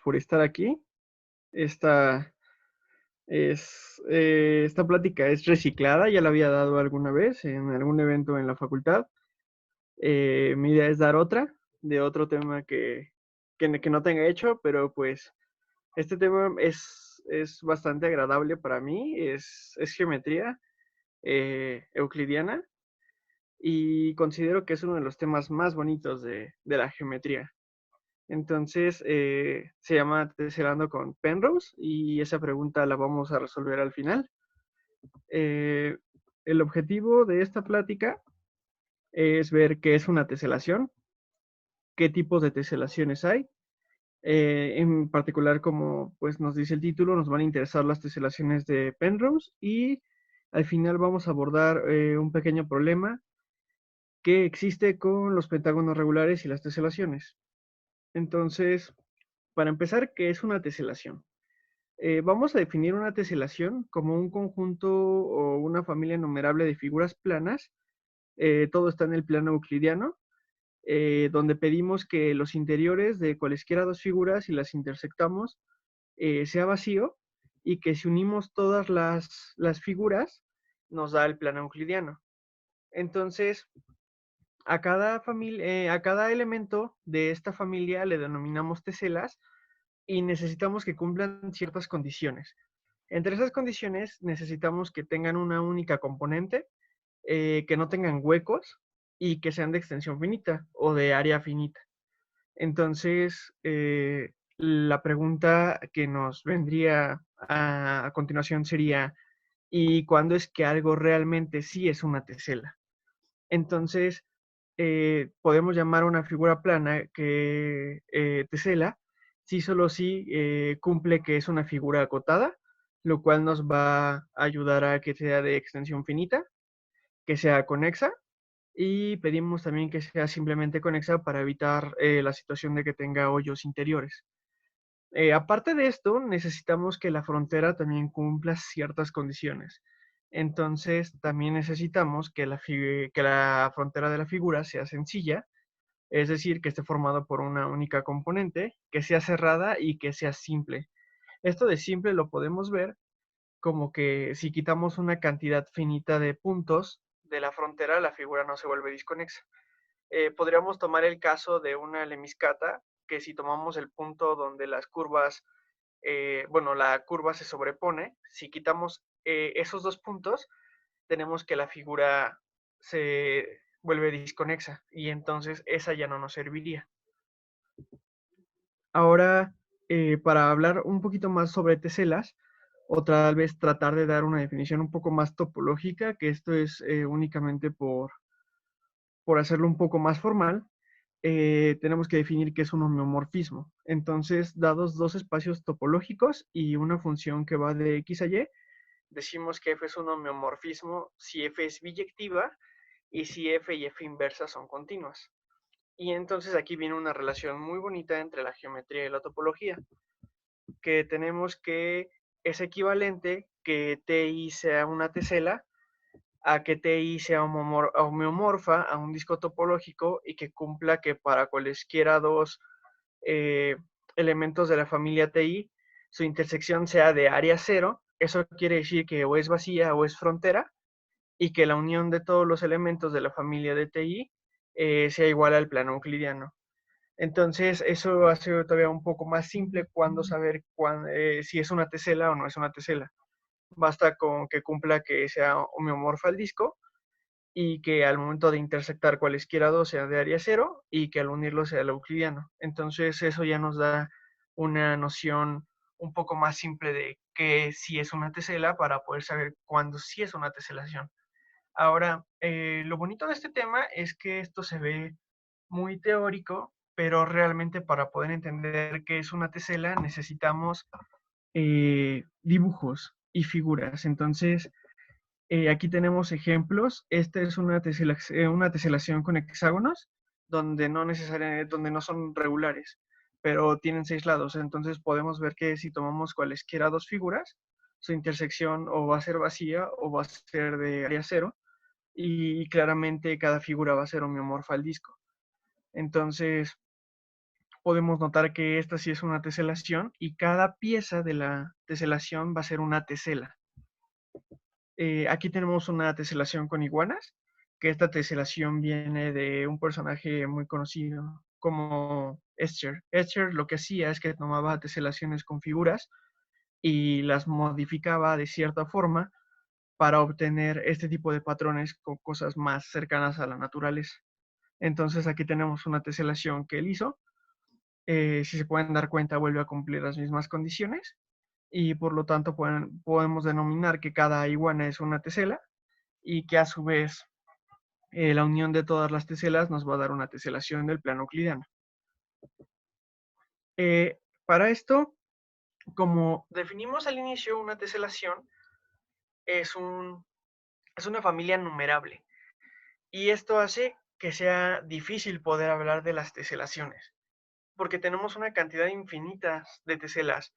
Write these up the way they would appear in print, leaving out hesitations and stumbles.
por estar aquí. Esta, esta plática es reciclada, ya la había dado alguna vez en algún evento en la facultad. Mi idea es dar otra, de otro tema que no tenga hecho, pero pues este tema es bastante agradable para mí, es geometría euclidiana y considero que es uno de los temas más bonitos de la geometría. Entonces, se llama Teselando con Penrose y esa pregunta la vamos a resolver al final. Eh, el objetivo de esta plática es ver qué es una teselación, qué tipos de teselaciones hay. En particular, como pues nos dice el título, nos van a interesar las teselaciones de Penrose y al final vamos a abordar un pequeño problema que existe con los pentágonos regulares y las teselaciones. Entonces, para empezar, ¿qué es una teselación? Vamos a definir una teselación como un conjunto o una familia numerable de figuras planas. Todo está en el plano euclidiano, donde pedimos que los interiores de cualesquiera dos figuras y las intersectamos sea vacío y que si unimos todas las figuras nos da el plano euclidiano. Entonces, a cada elemento de esta familia le denominamos teselas y necesitamos que cumplan ciertas condiciones. Entre esas condiciones necesitamos que tengan una única componente, que no tengan huecos y que sean de extensión finita o de área finita. Entonces, la pregunta que nos vendría a continuación sería, ¿y cuándo es que algo realmente sí es una tesela? Entonces, podemos llamar a una figura plana que tesela si solo si cumple que es una figura acotada, lo cual nos va a ayudar a que sea de extensión finita, que sea conexa, y pedimos también que sea simplemente conexa para evitar la situación de que tenga hoyos interiores. Aparte de esto, necesitamos que la frontera también cumpla ciertas condiciones. Entonces, también necesitamos que que la frontera de la figura sea sencilla, es decir, que esté formado por una única componente, que sea cerrada y que sea simple. Esto de simple lo podemos ver como que si quitamos una cantidad finita de puntos de la frontera, la figura no se vuelve disconexa. Podríamos tomar el caso de una lemiscata, que si tomamos el punto donde las curvas, bueno, la curva se sobrepone, si quitamos esos dos puntos, tenemos que la figura se vuelve disconexa y entonces esa ya no nos serviría. Ahora, para hablar un poquito más sobre teselas, o tal vez tratar de dar una definición un poco más topológica, que esto es únicamente por hacerlo un poco más formal, tenemos que definir qué es un homeomorfismo. Entonces, dados dos espacios topológicos y una función que va de x a y, decimos que f es un homeomorfismo si f es biyectiva y si f y f inversa son continuas. Y entonces aquí viene una relación muy bonita entre la geometría y la topología, que tenemos que es equivalente que TI sea una tesela a que TI sea homeomorfa a un disco topológico y que cumpla que para cualesquiera dos eh, elementos de la familia TI su intersección sea de área cero. Eso quiere decir que o es vacía o es frontera y que la unión de todos los elementos de la familia de TI sea igual al plano euclidiano. Entonces, eso hace todavía un poco más simple cuando saber si es una tesela o no es una tesela. Basta con que cumpla que sea homeomorfa al disco y que al momento de intersectar cualesquiera dos sea de área cero y que al unirlo sea el euclidiano. Entonces, eso ya nos da una noción un poco más simple de que sí es una tesela para poder saber cuándo sí es una teselación. Ahora, lo bonito de este tema es que esto se ve muy teórico, pero realmente para poder entender qué es una tesela necesitamos dibujos y figuras. Entonces, aquí tenemos ejemplos. Esta es una teselación con hexágonos, donde no necesariamente, donde no son regulares, pero tienen 6 lados. Entonces podemos ver que si tomamos cualesquiera dos figuras, su intersección o va a ser vacía o va a ser de área cero, y claramente cada figura va a ser homeomorfa al disco. Entonces, podemos notar que esta sí es una teselación y cada pieza de la teselación va a ser una tesela. Aquí tenemos una teselación con iguanas, que esta teselación viene de un personaje muy conocido como Escher. Escher lo que hacía es que tomaba teselaciones con figuras y las modificaba de cierta forma para obtener este tipo de patrones con cosas más cercanas a la naturaleza. Entonces aquí tenemos una teselación que él hizo. Si se pueden dar cuenta, vuelve a cumplir las mismas condiciones y por lo tanto podemos denominar que cada iguana es una tesela y que a su vez la unión de todas las teselas nos va a dar una teselación del plano euclidiano. Para esto, como definimos al inicio, una teselación es, es una familia numerable y esto hace que sea difícil poder hablar de las teselaciones porque tenemos una cantidad infinita de teselas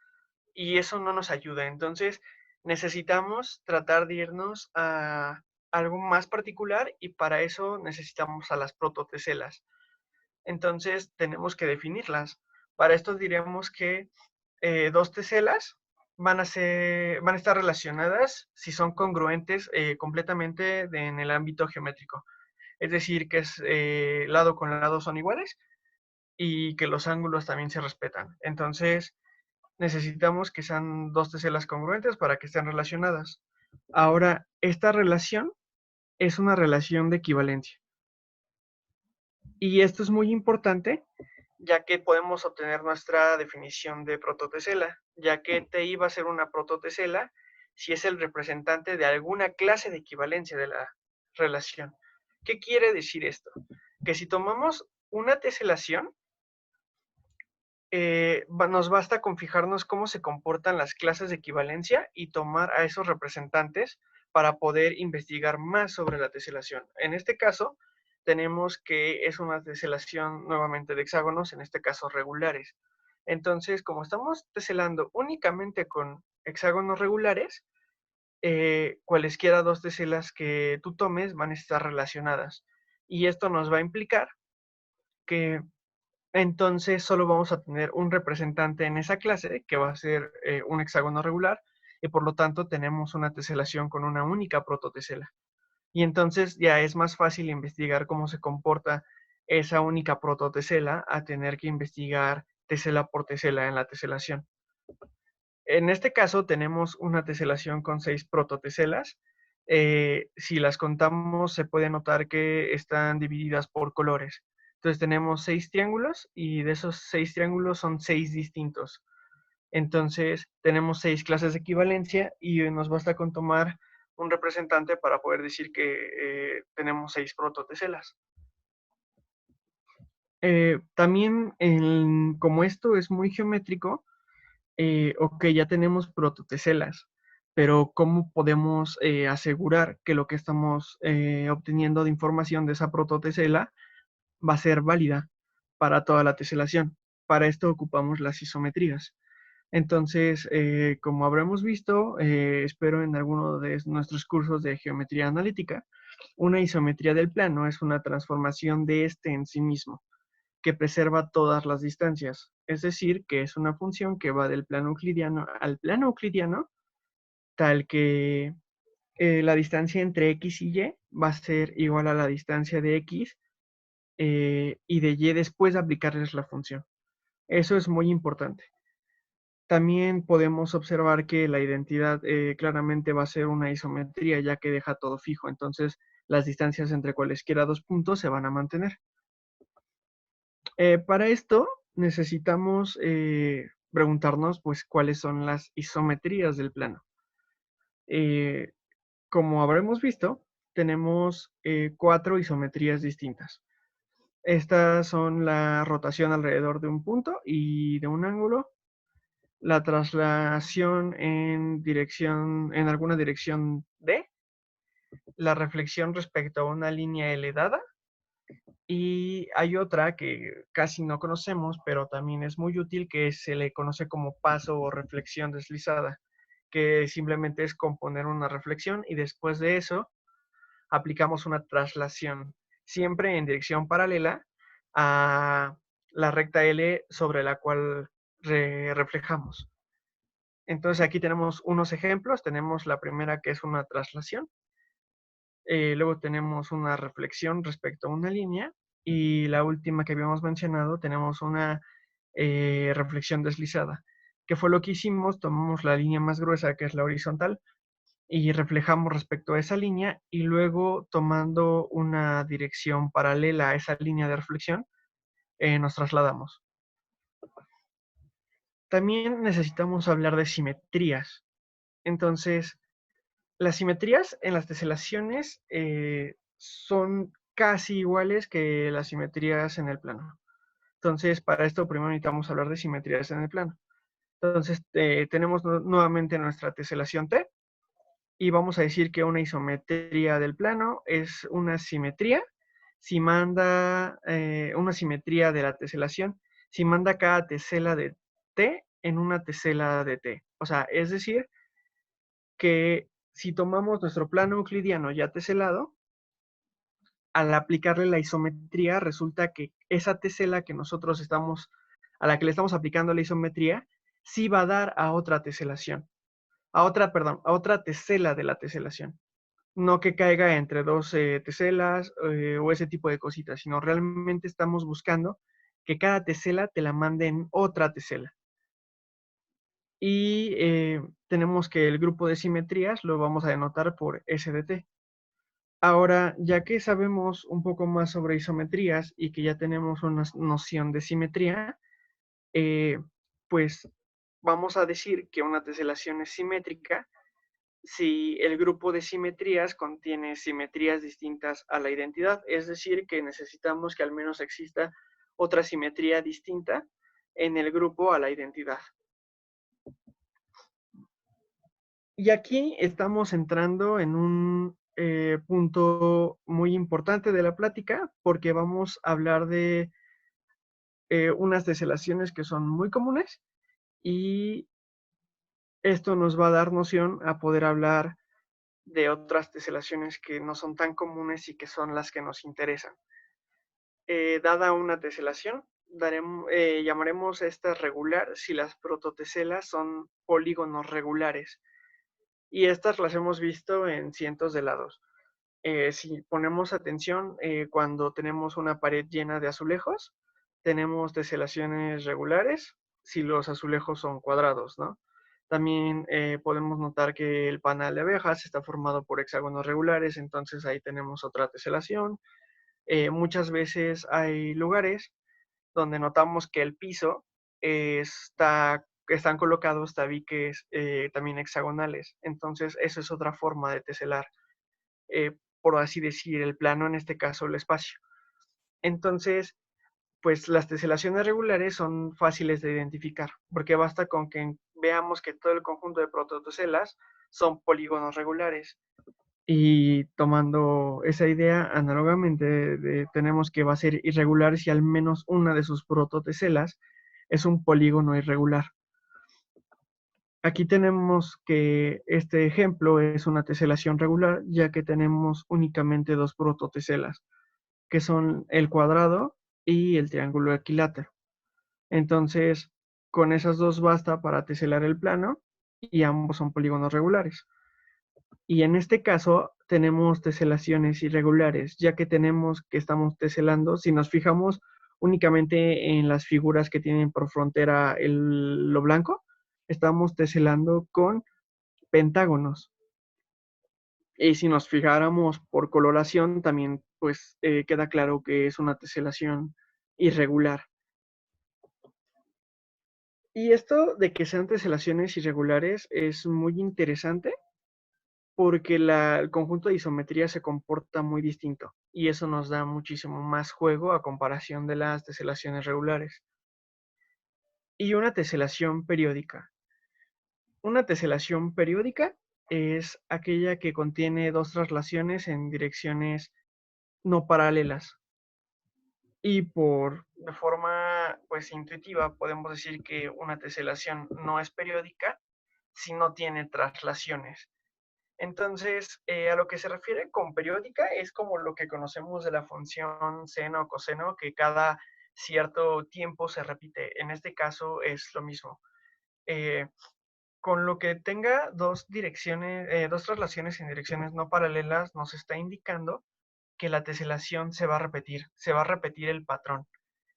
y eso no nos ayuda. Entonces necesitamos tratar de irnos a algo más particular y para eso necesitamos a las prototeselas. Entonces tenemos que definirlas. Para esto diremos que dos teselas van a estar relacionadas si son congruentes completamente en el ámbito geométrico. Es decir, que lado con lado son iguales y que los ángulos también se respetan. Entonces necesitamos que sean dos teselas congruentes para que estén relacionadas. Ahora, esta relación es una relación de equivalencia. Y esto es muy importante, ya que podemos obtener nuestra definición de prototesela, ya que TI va a ser una prototesela si es el representante de alguna clase de equivalencia de la relación. ¿Qué quiere decir esto? Que si tomamos una teselación, nos basta con fijarnos cómo se comportan las clases de equivalencia y tomar a esos representantes para poder investigar más sobre la teselación. En este caso, tenemos que es una teselación nuevamente de hexágonos, en este caso regulares. Entonces, como estamos teselando únicamente con hexágonos regulares, cualesquiera dos teselas que tú tomes van a estar relacionadas. Y esto nos va a implicar que entonces solo vamos a tener un representante en esa clase que va a ser un hexágono regular y por lo tanto tenemos una teselación con una única prototesela. Y entonces ya es más fácil investigar cómo se comporta esa única prototesela a tener que investigar tesela por tesela en la teselación. En este caso tenemos una teselación con 6 prototeselas. Si las contamos se puede notar que están divididas por colores. Entonces tenemos 6 triángulos y de esos 6 triángulos son 6 distintos. Entonces tenemos 6 clases de equivalencia y nos basta con tomar un representante para poder decir que tenemos 6 prototeselas. También como esto es muy geométrico, ok, ya tenemos prototeselas, pero ¿cómo podemos asegurar que lo que estamos obteniendo de información de esa prototesela va a ser válida para toda la teselación? Para esto ocupamos las isometrías. Entonces, como habremos visto, espero en alguno de nuestros cursos de geometría analítica, una isometría del plano es una transformación de este en sí mismo que preserva todas las distancias, es decir, que es una función que va del plano euclidiano al plano euclidiano, tal que la distancia entre x y y va a ser igual a la distancia de x y de y después de aplicarles la función. Eso es muy importante. También podemos observar que la identidad claramente va a ser una isometría, ya que deja todo fijo. Entonces, las distancias entre cualesquiera dos puntos se van a mantener. Para esto necesitamos preguntarnos pues cuáles son las isometrías del plano. Como habremos visto, tenemos 4 isometrías distintas. Estas son la rotación alrededor de un punto y de un ángulo, la traslación en alguna dirección D, la reflexión respecto a una línea L dada, y hay otra que casi no conocemos, pero también es muy útil, que se le conoce como paso o reflexión deslizada, que simplemente es componer una reflexión y después de eso aplicamos una traslación, siempre en dirección paralela a la recta L sobre la cual reflejamos. Entonces aquí tenemos unos ejemplos. Tenemos la primera, que es una traslación. Luego tenemos una reflexión respecto a una línea. Y la última que habíamos mencionado, tenemos una reflexión deslizada. ¿Qué fue lo que hicimos? Tomamos la línea más gruesa, que es la horizontal, y reflejamos respecto a esa línea, y luego, tomando una dirección paralela a esa línea de reflexión, nos trasladamos. También necesitamos hablar de simetrías. Entonces, las simetrías en las teselaciones son casi iguales que las simetrías en el plano. Entonces, para esto primero necesitamos hablar de simetrías en el plano. Entonces, tenemos nuevamente nuestra teselación T, y vamos a decir que una isometría del plano es una simetría si manda una simetría de la teselación, si manda cada tesela de T en una tesela de T. O sea, es decir, que si tomamos nuestro plano euclidiano ya teselado, al aplicarle la isometría, resulta que esa tesela que nosotros estamos, a la que le estamos aplicando la isometría, sí va a dar a otra teselación, a otra tesela de la teselación. No que caiga entre dos teselas o ese tipo de cositas, sino realmente estamos buscando que cada tesela te la mande en otra tesela. Y tenemos que el grupo de simetrías lo vamos a denotar por S de T. Ahora, ya que sabemos un poco más sobre isometrías y que ya tenemos una noción de simetría, eh, pues vamos a decir que una teselación es simétrica si el grupo de simetrías contiene simetrías distintas a la identidad, es decir, que necesitamos que al menos exista otra simetría distinta en el grupo a la identidad. Y aquí estamos entrando en un punto muy importante de la plática, porque vamos a hablar de unas teselaciones que son muy comunes, y esto nos va a dar noción a poder hablar de otras teselaciones que no son tan comunes y que son las que nos interesan. Dada una teselación, llamaremos esta regular si las prototeselas son polígonos regulares. Y estas las hemos visto en cientos de lados. Si ponemos atención, cuando tenemos una pared llena de azulejos, tenemos teselaciones regulares si los azulejos son cuadrados, ¿no? También podemos notar que el panal de abejas está formado por hexágonos regulares, entonces ahí tenemos otra teselación. Muchas veces hay lugares donde notamos que el piso están colocados tabiques también hexagonales, entonces eso es otra forma de teselar, por así decir, el plano, en este caso el espacio. Entonces, pues las teselaciones regulares son fáciles de identificar, porque basta con que veamos que todo el conjunto de prototeselas son polígonos regulares. Y tomando esa idea, análogamente, tenemos que va a ser irregular si al menos una de sus prototeselas es un polígono irregular. Aquí tenemos que este ejemplo es una teselación regular, ya que tenemos únicamente dos prototeselas, que son el cuadrado y el triángulo equilátero. Entonces, con esas dos basta para teselar el plano, y ambos son polígonos regulares. Y en este caso tenemos teselaciones irregulares, ya que tenemos que estamos teselando, si nos fijamos únicamente en las figuras que tienen por frontera lo blanco, estamos teselando con pentágonos. Y si nos fijáramos por coloración, también pues queda claro que es una teselación irregular. Y esto de que sean teselaciones irregulares es muy interesante, porque el conjunto de isometría se comporta muy distinto, y eso nos da muchísimo más juego a comparación de las teselaciones regulares. Y una teselación periódica. Una teselación periódica es aquella que contiene dos traslaciones en direcciones no paralelas. Y de forma pues intuitiva podemos decir que una teselación no es periódica si no tiene traslaciones. Entonces, a lo que se refiere con periódica es como lo que conocemos de la función seno o coseno, que cada cierto tiempo se repite. En este caso es lo mismo. Eh, con lo que tenga dos direcciones, dos traslaciones en direcciones no paralelas, nos está indicando que la teselación se va a repetir el patrón.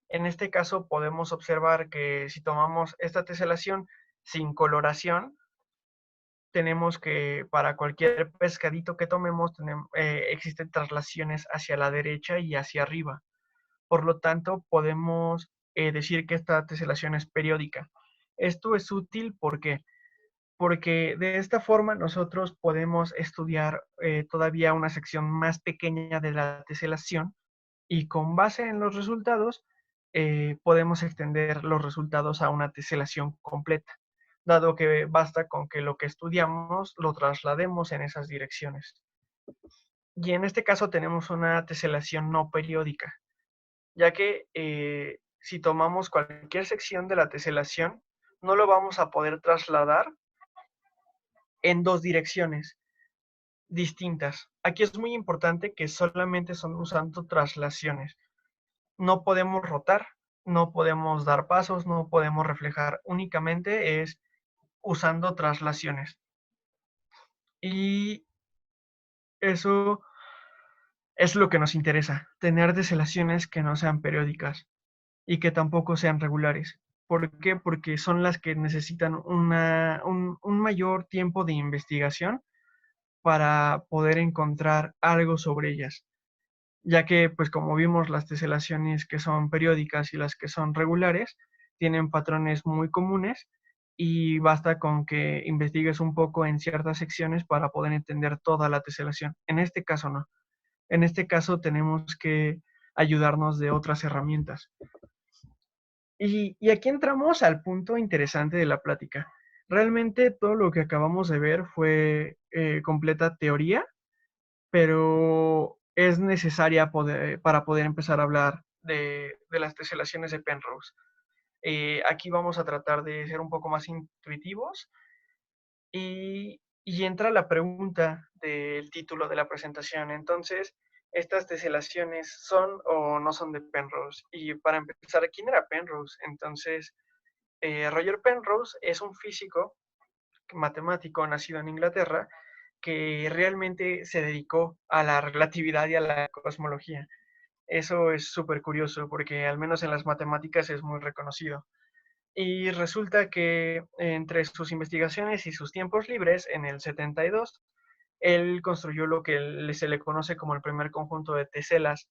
En este caso podemos observar que si tomamos esta teselación sin coloración, tenemos que para cualquier pescadito que tomemos existen traslaciones hacia la derecha y hacia arriba. Por lo tanto, podemos decir que esta teselación es periódica. Esto es útil porque de esta forma nosotros podemos estudiar todavía una sección más pequeña de la teselación y con base en los resultados podemos extender los resultados a una teselación completa, dado que basta con que lo que estudiamos lo traslademos en esas direcciones. Y en este caso tenemos una teselación no periódica, ya que si tomamos cualquier sección de la teselación, no lo vamos a poder trasladar en dos direcciones distintas. Aquí es muy importante que solamente son usando traslaciones. No podemos rotar, no podemos dar pasos, no podemos reflejar, únicamente es usando traslaciones. Y eso es lo que nos interesa, tener teselaciones que no sean periódicas y que tampoco sean regulares. ¿Por qué? Porque son las que necesitan un mayor tiempo de investigación para poder encontrar algo sobre ellas, ya que, pues como vimos, las teselaciones que son periódicas y las que son regulares tienen patrones muy comunes y basta con que investigues un poco en ciertas secciones para poder entender toda la teselación. En este caso no. En este caso tenemos que ayudarnos de otras herramientas. Y aquí entramos al punto interesante de la plática. Realmente todo lo que acabamos de ver fue completa teoría, pero es necesaria para poder empezar a hablar de las teselaciones de Penrose. Aquí vamos a tratar de ser un poco más intuitivos y entra la pregunta del título de la presentación. Entonces, ¿estas teselaciones son o no son de Penrose? Y para empezar, ¿quién era Penrose? Entonces, Roger Penrose es un físico matemático nacido en Inglaterra que realmente se dedicó a la relatividad y a la cosmología. Eso es súper curioso porque al menos en las matemáticas es muy reconocido. Y resulta que entre sus investigaciones y sus tiempos libres, en el 72, él construyó lo que se le conoce como el primer conjunto de teselas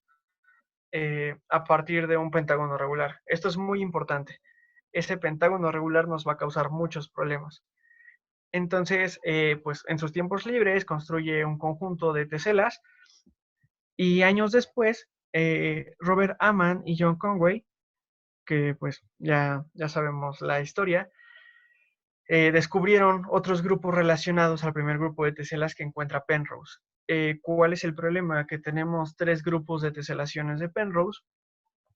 a partir de un pentágono regular. Esto es muy importante. Ese pentágono regular nos va a causar muchos problemas. Entonces, pues en sus tiempos libres construye un conjunto de teselas y años después, Robert Ammann y John Conway, que pues ya sabemos la historia, descubrieron otros grupos relacionados al primer grupo de teselas que encuentra Penrose. ¿Cuál es el problema? Que tenemos tres grupos de teselaciones de Penrose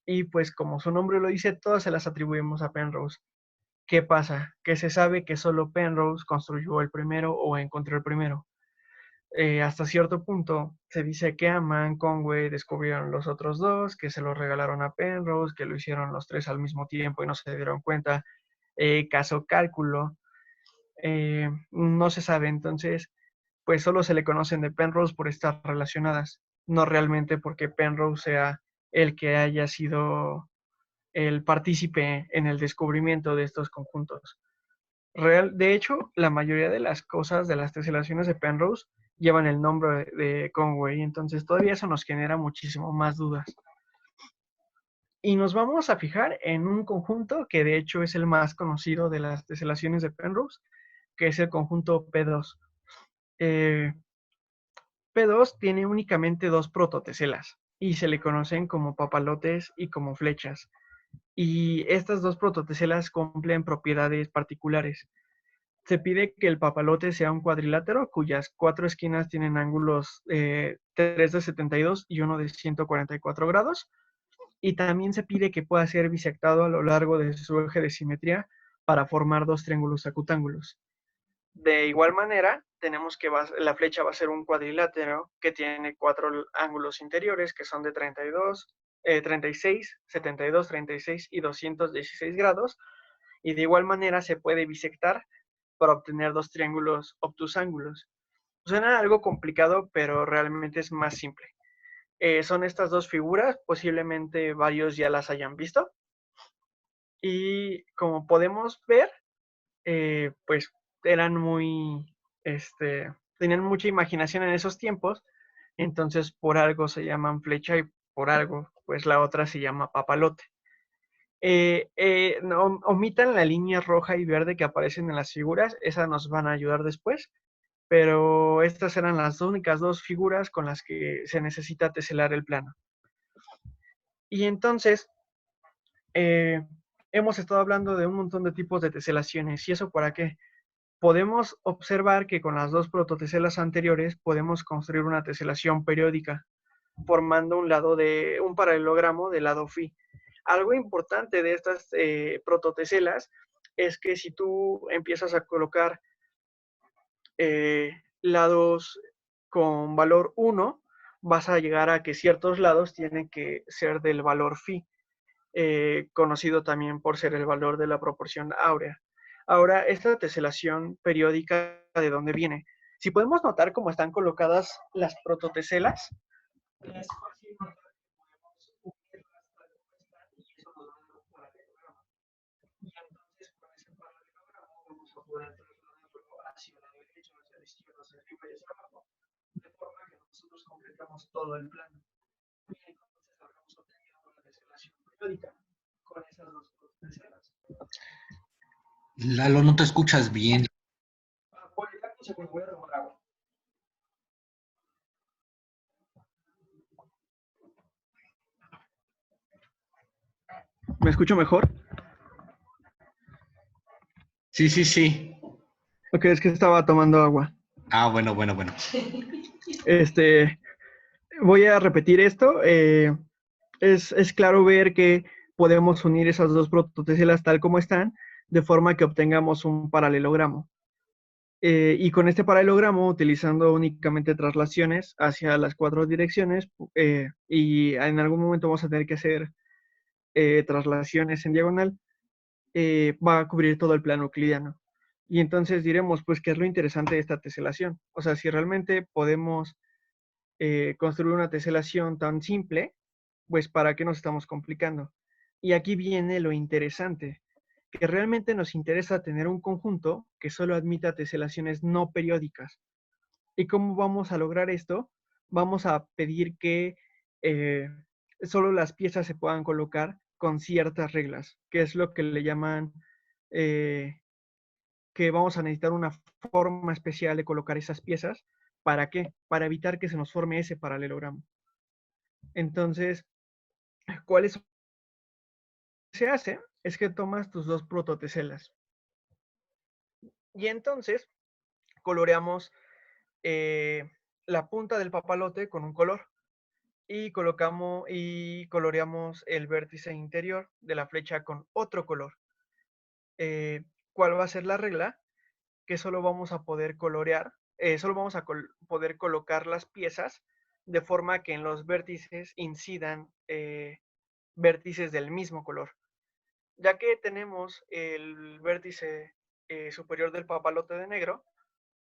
y pues como su nombre lo dice, todas se las atribuimos a Penrose. ¿Qué pasa? Que se sabe que solo Penrose construyó el primero o encontró el primero. Hasta cierto punto se dice que Ammann, Conway descubrieron los otros dos, que se los regalaron a Penrose, que lo hicieron los tres al mismo tiempo y no se dieron cuenta. Caso cálculo, no se sabe. Entonces, pues solo se le conocen de Penrose por estar relacionadas, no realmente porque Penrose sea el que haya sido el partícipe en el descubrimiento de estos conjuntos. De hecho, la mayoría de las cosas de las teselaciones de Penrose llevan el nombre de Conway, entonces todavía eso nos genera muchísimo más dudas. Y nos vamos a fijar en un conjunto que de hecho es el más conocido de las teselaciones de Penrose, que es el conjunto P2. P2 tiene únicamente dos prototeselas y se le conocen como papalotes y como flechas. Y estas dos prototeselas cumplen propiedades particulares. Se pide que el papalote sea un cuadrilátero cuyas cuatro esquinas tienen ángulos 3 de 72 y uno de 144 grados. Y también se pide que pueda ser bisectado a lo largo de su eje de simetría para formar dos triángulos acutángulos. De igual manera, tenemos que la flecha va a ser un cuadrilátero que tiene cuatro ángulos interiores que son de 32, 36, 72, 36 y 216 grados, y de igual manera se puede bisectar para obtener dos triángulos obtusángulos. Suena algo complicado, pero realmente es más simple. Son estas dos figuras, posiblemente varios ya las hayan visto, y como podemos ver, pues eran tenían mucha imaginación en esos tiempos, entonces por algo se llaman flecha y por algo, pues la otra se llama papalote. No, omitan la línea roja y verde que aparecen en las figuras, esas nos van a ayudar después, pero estas eran las únicas dos figuras con las que se necesita teselar el plano. Y entonces, eh, hemos estado hablando de un montón de tipos de teselaciones, ¿y eso para qué? Podemos observar que con las dos prototeselas anteriores podemos construir una teselación periódica, formando un paralelogramo del lado phi. Algo importante de estas prototeselas es que si tú empiezas a colocar lados con valor 1, vas a llegar a que ciertos lados tienen que ser del valor phi, conocido también por ser el valor de la proporción áurea. Ahora, esta teselación periódica, ¿de dónde viene? Si podemos notar cómo están colocadas las prototeselas, es fácil notar que podemos unirlas tal como están y eso nos va a dar un paralelogramo. Y entonces con ese paralelogramo vamos a poder trasladarlo hacia la derecha, hacia la izquierda, hacia arriba y hacia abajo, de forma que nosotros completamos todo el plano. Y entonces habremos obtenido una teselación periódica con esas dos prototeselas. Lalo, no te escuchas bien. Voy a tomar agua. ¿Me escucho mejor? Sí, sí, sí. Ok, es que estaba tomando agua. Ah, bueno, bueno, bueno. Este, Voy a repetir esto. Es claro ver que podemos unir esas dos prototeselas tal como están, de forma que obtengamos un paralelogramo. Y con este paralelogramo, utilizando únicamente traslaciones hacia las cuatro direcciones, y en algún momento vamos a tener que hacer traslaciones en diagonal, va a cubrir todo el plano euclidiano. Y entonces diremos, pues, ¿qué es lo interesante de esta teselación? O sea, si realmente podemos construir una teselación tan simple, pues, ¿para qué nos estamos complicando? Y aquí viene lo interesante, que realmente nos interesa tener un conjunto que solo admita teselaciones no periódicas. ¿Y cómo vamos a lograr esto? Vamos a pedir que eh, solo las piezas se puedan colocar con ciertas reglas, que es lo que le llaman, eh, que vamos a necesitar una forma especial de colocar esas piezas. ¿Para qué? Para evitar que se nos forme ese paralelogramo. Entonces, ¿cuál es? Se hace es que tomas tus dos prototeselas y entonces coloreamos eh, la punta del papalote con un color y coloreamos el vértice interior de la flecha con otro color. ¿Cuál va a ser la regla? Que solo vamos a poder colorear, solo vamos a poder colocar las piezas de forma que en los vértices incidan vértices del mismo color. Ya que tenemos el vértice superior del papalote de negro,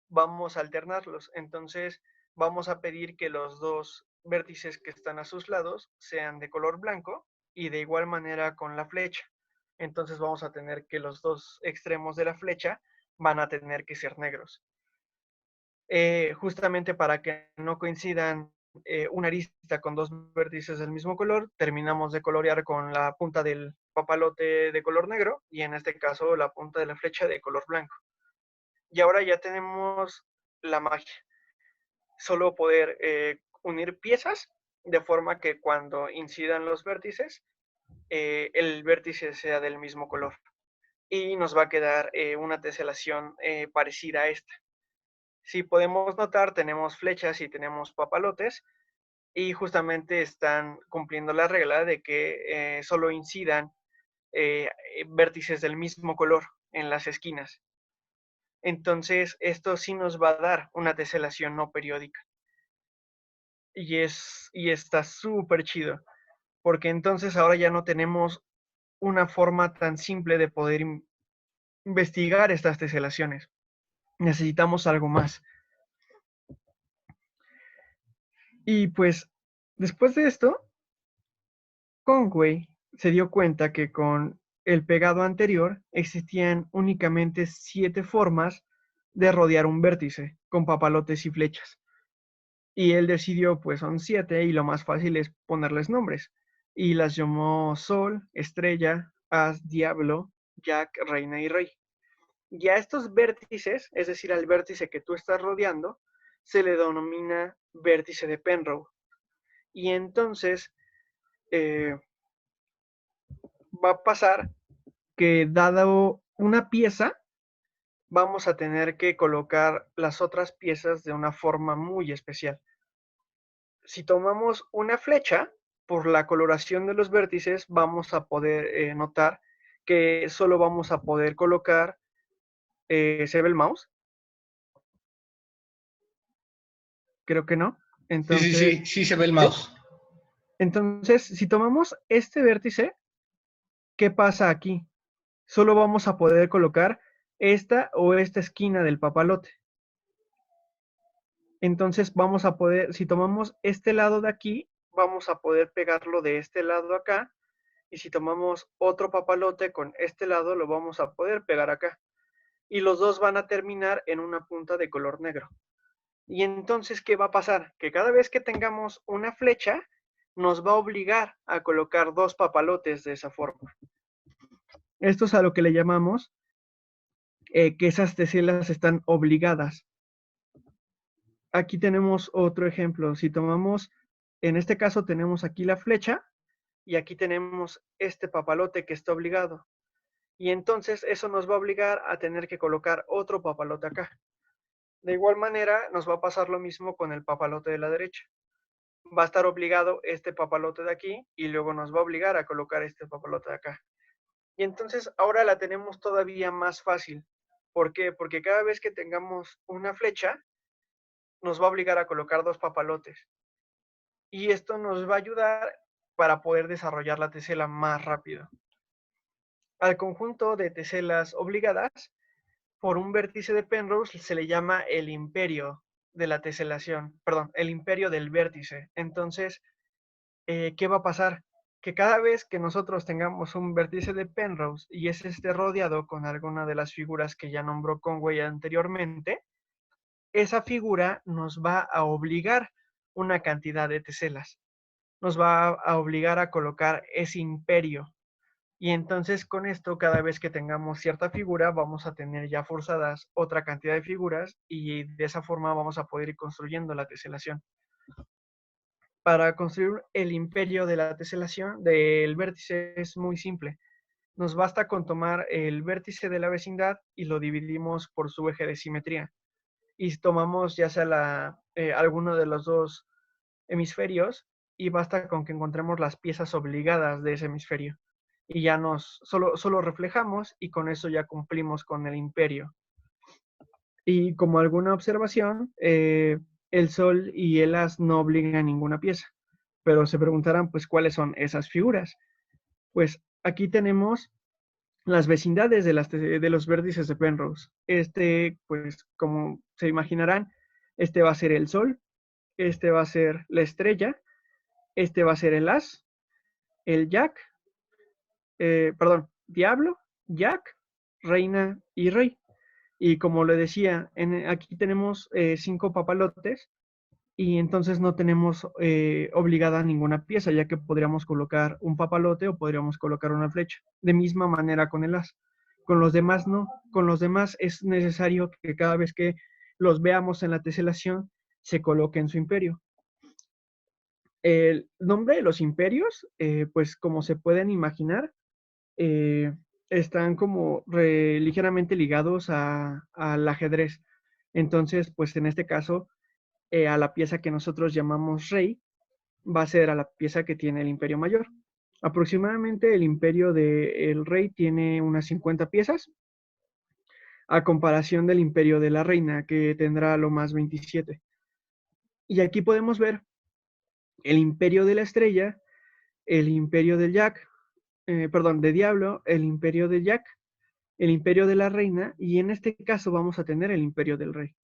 vamos a alternarlos. Entonces vamos a pedir que los dos vértices que están a sus lados sean de color blanco y de igual manera con la flecha. Entonces vamos a tener que los dos extremos de la flecha van a tener que ser negros. Justamente para que no coincidan una arista con dos vértices del mismo color, terminamos de colorear con la punta del papalote de color negro y en este caso la punta de la flecha de color blanco. Y ahora ya tenemos la magia. Solo poder unir piezas de forma que cuando incidan los vértices, el vértice sea del mismo color. Y nos va a quedar una teselación parecida a esta. Si podemos notar, tenemos flechas y tenemos papalotes y justamente están cumpliendo la regla de que solo incidan vértices del mismo color en las esquinas. Entonces, esto sí nos va a dar una teselación no periódica. Y está súper chido. porque entonces ahora ya no tenemos una forma tan simple de poder investigar estas teselaciones. Necesitamos algo más. Y pues, después de esto, Conway se dio cuenta que con el pegado anterior existían únicamente 7 formas de rodear un vértice con papalotes y flechas. Y él decidió, pues son 7 y lo más fácil es ponerles nombres. Y las llamó Sol, Estrella, As, Diablo, Jack, Reina y Rey. Y a estos vértices, es decir, al vértice que tú estás rodeando, se le denomina vértice de Penrose. Y entonces va a pasar que dado una pieza, vamos a tener que colocar las otras piezas de una forma muy especial. Si tomamos una flecha, por la coloración de los vértices, vamos a poder notar que solo vamos a poder colocar, ¿se ve el mouse? Creo que no. Sí, sí, Entonces, sí, sí se ve el ¿sí? mouse. Entonces, si tomamos este vértice, ¿qué pasa aquí? Solo vamos a poder colocar esta o esta esquina del papalote. Entonces vamos a poder, si tomamos este lado de aquí, vamos a poder pegarlo de este lado acá. Y si tomamos otro papalote con este lado, lo vamos a poder pegar acá. Y los dos van a terminar en una punta de color negro. Y entonces, ¿qué va a pasar? Que cada vez que tengamos una flecha, nos va a obligar a colocar 2 papalotes de esa forma. Esto es a lo que le llamamos que esas teselas están obligadas. Aquí tenemos otro ejemplo. Si tomamos, en este caso tenemos aquí la flecha y aquí tenemos este papalote que está obligado. Y entonces eso nos va a obligar a tener que colocar otro papalote acá. De igual manera, nos va a pasar lo mismo con el papalote de la derecha. Va a estar obligado este papalote de aquí y luego nos va a obligar a colocar este papalote de acá. Y entonces ahora la tenemos todavía más fácil. ¿Por qué? Porque cada vez que tengamos una flecha, nos va a obligar a colocar 2 papalotes. Y esto nos va a ayudar para poder desarrollar la tesela más rápido. Al conjunto de teselas obligadas por un vértice de Penrose se le llama el imperio de la teselación, perdón, el imperio del vértice. Entonces, ¿qué va a pasar? Que cada vez que nosotros tengamos un vértice de Penrose y ese esté rodeado con alguna de las figuras que ya nombró Conway anteriormente, esa figura nos va a obligar una cantidad de teselas. Nos va a obligar a colocar ese imperio. Y entonces con esto, cada vez que tengamos cierta figura, vamos a tener ya forzadas otra cantidad de figuras y de esa forma vamos a poder ir construyendo la teselación. Para construir el imperio de la teselación del vértice es muy simple. Nos basta con tomar el vértice de la vecindad y lo dividimos por su eje de simetría. Y tomamos ya sea alguno de los dos hemisferios y basta con que encontremos las piezas obligadas de ese hemisferio. Y ya solo reflejamos y con eso ya cumplimos con el imperio. Y como alguna observación, el Sol y el As no obligan a ninguna pieza. Pero se preguntarán, pues, ¿cuáles son esas figuras? Pues aquí tenemos las vecindades de los vértices de Penrose. Pues, como se imaginarán, este va a ser el Sol, este va a ser la estrella, este va a ser el As, el Jack, Diablo, Jack, Reina y Rey. Y como le decía, aquí tenemos 5 papalotes y entonces no tenemos obligada ninguna pieza, ya que podríamos colocar un papalote o podríamos colocar una flecha. De misma manera con el as. Con los demás no. Con los demás es necesario que cada vez que los veamos en la teselación se coloque en su imperio. El nombre de los imperios, pues como se pueden imaginar, eh, están como ligeramente ligados al ajedrez. Entonces, pues en este caso, a la pieza que nosotros llamamos rey, va a ser a la pieza que tiene el imperio mayor. Aproximadamente el imperio del rey tiene unas 50 piezas, a comparación del imperio de la reina, que tendrá lo más 27. Y aquí podemos ver el imperio de la estrella, el imperio del Jack, perdón, de Diablo, el imperio de Jack, el imperio de la reina, y en este caso vamos a tener el imperio del rey.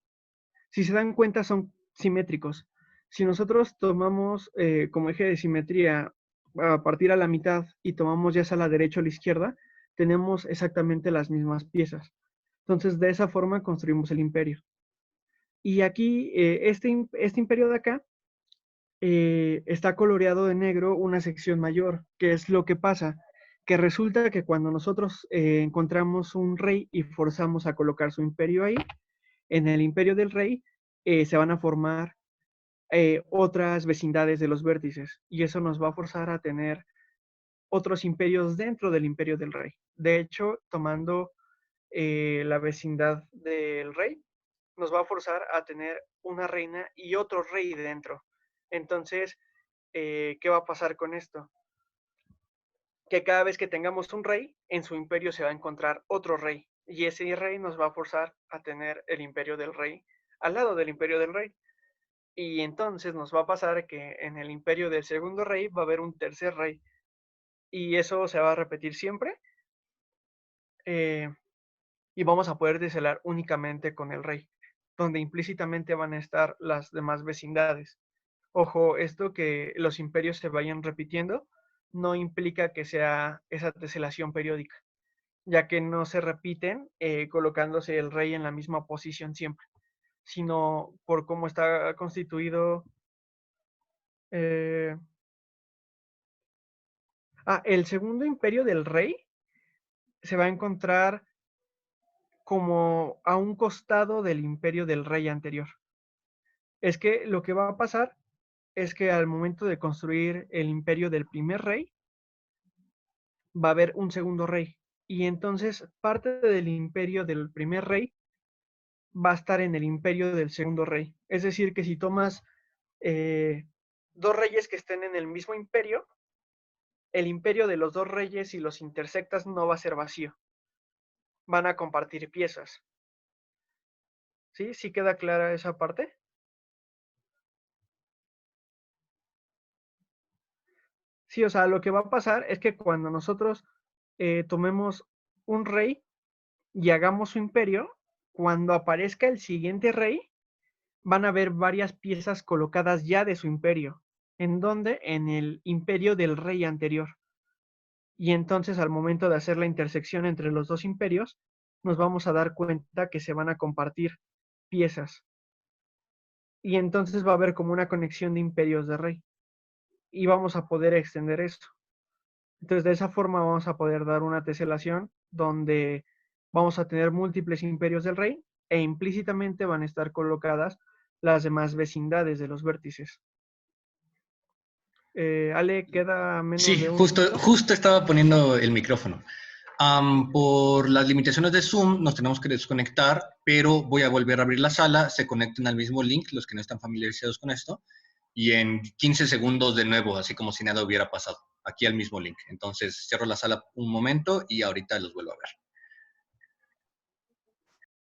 Si se dan cuenta, son simétricos. Si nosotros tomamos como eje de simetría a partir a la mitad y tomamos ya sea a la derecha o a la izquierda, tenemos exactamente las mismas piezas. Entonces, de esa forma construimos el imperio. Y aquí, este imperio de acá, está coloreado de negro una sección mayor. ¿Qué es lo que pasa? Que resulta que cuando nosotros encontramos un rey y forzamos a colocar su imperio ahí, en el imperio del rey se van a formar otras vecindades de los vértices y eso nos va a forzar a tener otros imperios dentro del imperio del rey. De hecho, tomando la vecindad del rey, nos va a forzar a tener una reina y otro rey dentro. Entonces, ¿qué va a pasar con esto? Que cada vez que tengamos un rey, en su imperio se va a encontrar otro rey. Y ese rey nos va a forzar a tener el imperio del rey al lado del imperio del rey. Y entonces nos va a pasar que en el imperio del segundo rey va a haber un tercer rey. Y eso se va a repetir siempre. Eh, y vamos a poder teselar únicamente con el rey, donde implícitamente van a estar las demás vecindades. Ojo, esto que los imperios se vayan repitiendo no implica que sea esa teselación periódica, ya que no se repiten colocándose el rey en la misma posición siempre, sino por cómo está constituido. eh, el segundo imperio del rey se va a encontrar como a un costado del imperio del rey anterior. Es que lo que va a pasar es que al momento de construir el imperio del primer rey, va a haber un segundo rey. Y entonces parte del imperio del primer rey va a estar en el imperio del segundo rey. Es decir, que si tomas dos reyes que estén en el mismo imperio, el imperio de los dos reyes, si los intersectas, no va a ser vacío. Van a compartir piezas. ¿Sí? ¿Sí queda clara esa parte? Sí, o sea, lo que va a pasar es que cuando nosotros tomemos un rey y hagamos su imperio, cuando aparezca el siguiente rey, van a haber varias piezas colocadas ya de su imperio. ¿En dónde? En el imperio del rey anterior. Y entonces al momento de hacer la intersección entre los dos imperios, nos vamos a dar cuenta que se van a compartir piezas. Y entonces va a haber como una conexión de imperios de rey. Y vamos a poder extender esto. Entonces, de esa forma vamos a poder dar una teselación donde vamos a tener múltiples imperios del rey e implícitamente van a estar colocadas las demás vecindades de los vértices. Ale, queda menos Sí, de un minuto. justo estaba poniendo el micrófono. Por las limitaciones de Zoom nos tenemos que desconectar, pero voy a volver a abrir la sala, se conecten al mismo link, los que no están familiarizados con esto, y en 15 segundos de nuevo, así como si nada hubiera pasado, aquí al mismo link. Entonces cierro la sala un momento y ahorita los vuelvo a ver.